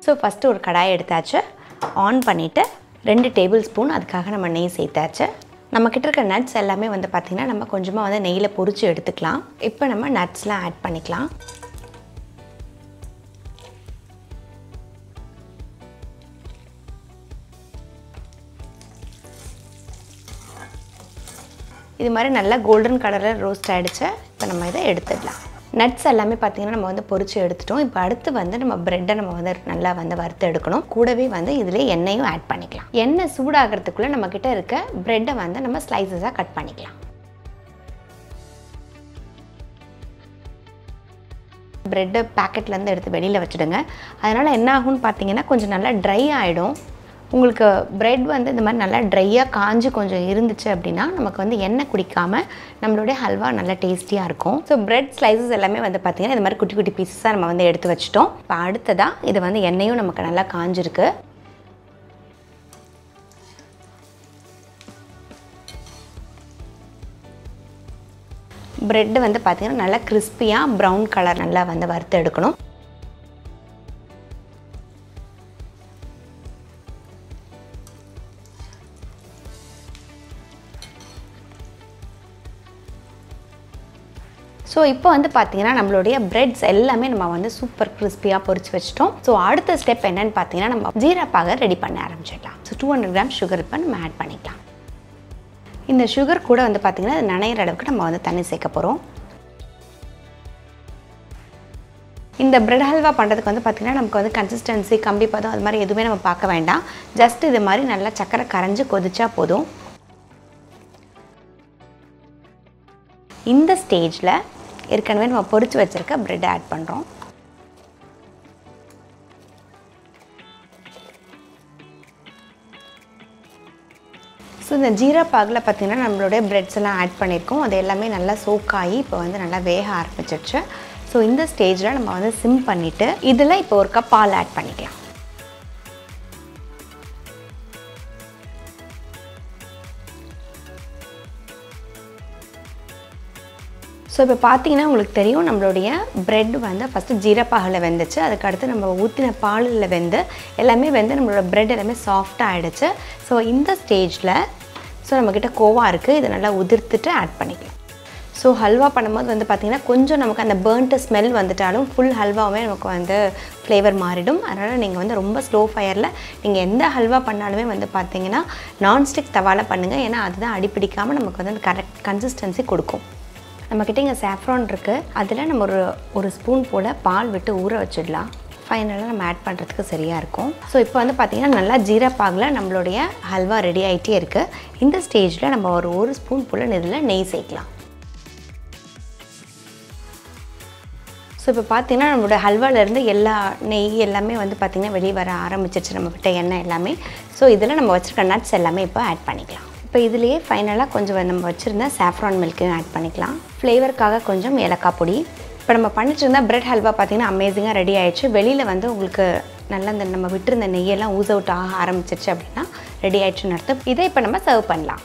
So first ஒரு கடாயை எடுத்தாச்சு. ஆன் பண்ணிவிட்டு 2 டேபிள் ஸ்பூன் அதுக்காக நம்ம நெய் சேர்த்தாச்சு. நம்மக்கிட்ட இருக்க நட்ஸ் எல்லாமே வந்து பார்த்திங்கன்னா நம்ம கொஞ்சமாக வந்து நெய்யில் பொரித்து எடுத்துக்கலாம். இப்போ நம்ம நட்ஸ்லாம் ஆட் பண்ணிக்கலாம். இது மாதிரி நல்லா கோல்டன் கலரில் ரோஸ்ட் ஆகிடுச்சு. இப்போ நம்ம இதை எடுத்துடலாம். நட்ஸ் எல்லாமே பார்த்திங்கன்னா நம்ம வந்து பொரித்து எடுத்துட்டோம். இப்போ அடுத்து வந்து நம்ம ப்ரெட்டை நம்ம வந்து நல்லா வந்து வறுத்து எடுக்கணும். கூடவே வந்து இதில் எண்ணெயும் ஆட் பண்ணிக்கலாம். எண்ணெய் சூடாகிறதுக்குள்ளே நம்மக்கிட்ட இருக்க ப்ரெட்டை வந்து நம்ம ஸ்லைசஸாக கட் பண்ணிக்கலாம். ப்ரெட்டு பேக்கெட்லேருந்து எடுத்து வெளியில் வச்சுடுங்க. அதனால் என்ன ஆகும்னு பார்த்தீங்கன்னா கொஞ்சம் நல்லா ட்ரை ஆகிடும். உங்களுக்கு ப்ரெட் வந்து இந்த மாதிரி நல்லா ட்ரையாக காஞ்சி கொஞ்சம் இருந்துச்சு அப்படின்னா நமக்கு வந்து எண்ணெய் குடிக்காமல் நம்மளுடைய ஹல்வா நல்லா டேஸ்டியாக இருக்கும். ஸோ ப்ரெட் ஸ்லைசஸ் எல்லாமே வந்து பார்த்திங்கன்னா இந்த மாதிரி குட்டி குட்டி பீசஸாக நம்ம வந்து எடுத்து வச்சிட்டோம். இப்போ அடுத்ததாக இது வந்து எண்ணெயும் நமக்கு நல்லா காஞ்சிருக்கு. ப்ரெட்டு வந்து பார்த்திங்கன்னா நல்லா கிறிஸ்பியாக ப்ரௌன் கலர் நல்லா வந்து வறுத்து எடுக்கணும். ஸோ இப்போ வந்து பார்த்திங்கன்னா நம்மளுடைய ப்ரெட்ஸ் எல்லாமே நம்ம வந்து சூப்பர் கிறிஸ்பியாக பொரிச்சு வச்சிட்டோம். ஸோ அடுத்த ஸ்டெப் என்னென்னு பார்த்தீங்கன்னா நம்ம ஜீரா பாகை ரெடி பண்ண ஆரம்பிச்சிடலாம். ஸோ 200 கிராம் சுகர் இப்போ நம்ம ஆட் பண்ணிக்கலாம். இந்த சுகர் கூட வந்து பார்த்திங்கன்னா அது நனையிற அளவுக்கு நம்ம வந்து தண்ணி சேர்க்க போகிறோம். இந்த ப்ரெட் ஹல்வா பண்ணுறதுக்கு வந்து பார்த்திங்கன்னா நமக்கு வந்து கன்சிஸ்டன்சி கம்பி பதம் அது மாதிரி எதுவுமே நம்ம பார்க்க வேண்டாம். ஜஸ்ட் இது மாதிரி நல்லா சக்கரை கரைஞ்சி கொதிச்சா போதும். இந்த ஸ்டேஜில் ஏற்கனவே நம்ம பொரிச்சு வச்சுருக்க ப்ரெட்டை ஆட் பண்ணுறோம். ஸோ இந்த ஜீரா பாகில் பார்த்திங்கன்னா நம்மளுடைய ப்ரெட்ஸ் எல்லாம் ஆட் பண்ணியிருக்கோம். அது எல்லாமே நல்லா சோக்காகி இப்போ வந்து நல்லா வேக ஆரம்பிச்சிருச்சு. ஸோ இந்த ஸ்டேஜில் நம்ம வந்து சிம் பண்ணிவிட்டு இதில் இப்போ ஒரு கப் பால் ஆட் பண்ணிக்கலாம். ஸோ இப்போ பார்த்தீங்கன்னா உங்களுக்கு தெரியும் நம்மளுடைய ப்ரெட் வந்து ஃபஸ்ட்டு ஜீரப்பாகில் வெந்துச்சு. அதுக்கடுத்து நம்ம ஊற்றின பாலில் வெந்து எல்லாமே வெந்து நம்மளோட ப்ரெட் எல்லாமே சாஃப்டாக ஆகிடுச்சு. ஸோ இந்த ஸ்டேஜில் நம்மக்கிட்ட கோவா இருக்குது. இதை நல்லா உதிர்த்துட்டு ஆட் பண்ணிக்கலாம். ஸோ ஹல்வா பண்ணும்போது வந்து பார்த்திங்கன்னா கொஞ்சம் நமக்கு அந்த பேர்ன்ட்டு ஸ்மெல் வந்துட்டாலும் ஃபுல் ஹல்வாவுமே நமக்கு வந்து ஃப்ளேவர் மாறிடும். அதனால் நீங்கள் வந்து ரொம்ப ஸ்லோ ஃபயரில் நீங்கள் எந்த ஹல்வா பண்ணாலுமே வந்து பார்த்திங்கன்னா நான்ஸ்டிக் தவாவில் பண்ணுங்கள். ஏன்னா அதுதான் அடிப்பிடிக்காமல் நமக்கு வந்து அந்த கரெக்ட் கன்சிஸ்டன்சி கொடுக்கும். நம்மக்கிட்ட இங்கே சாஃப்ரான் இருக்குது. அதில் நம்ம ஒரு ஸ்பூன் போல் பால் விட்டு ஊற வச்சிடலாம். ஃபைனலாக நம்ம ஆட் பண்ணுறதுக்கு சரியாக இருக்கும். ஸோ இப்போ வந்து பார்த்திங்கன்னா நல்லா ஜீரா பாகில் நம்மளுடைய ஹல்வா ரெடி ஆகிட்டே இருக்குது. இந்த ஸ்டேஜில் நம்ம ஒரு ஸ்பூன் போல் இதில் நெய் சேர்க்கலாம். ஸோ இப்போ பார்த்திங்கன்னா நம்மளோட ஹல்வாலேருந்து எல்லா நெய் எல்லாமே வந்து பார்த்திங்கன்னா வெளியே வர ஆரம்பிச்சிருச்சு நம்ம விட்ட எண்ணெய் எல்லாமே. ஸோ இதில் நம்ம வச்சுருக்க நட்ஸ் எல்லாமே இப்போ ஆட் பண்ணிக்கலாம். இப்போ இதுலேயே ஃபைனலாக கொஞ்சம் நம்ம வச்சுருந்த சாஃப்ரான் மில்க்கையும் ஆட் பண்ணிக்கலாம். ஃப்ளேவருக்காக கொஞ்சம் ஏலக்காய் பொடி. இப்போ நம்ம பண்ணிட்டு இருந்தால் ப்ரெட் ஹல்வா பார்த்திங்கன்னா அமேசிங்காக ரெடி ஆகிடுச்சு. வெளியில் வந்து உங்களுக்கு நல்லா இந்த நம்ம விட்டுருந்த நெய்யெல்லாம் ஊஸ் அவுட் ஆக ஆரம்பிச்சிருச்சு அப்படின்னா ரெடி ஆகிடுச்சுன்னு அர்த்தம். இதை இப்போ நம்ம சர்வ் பண்ணலாம்.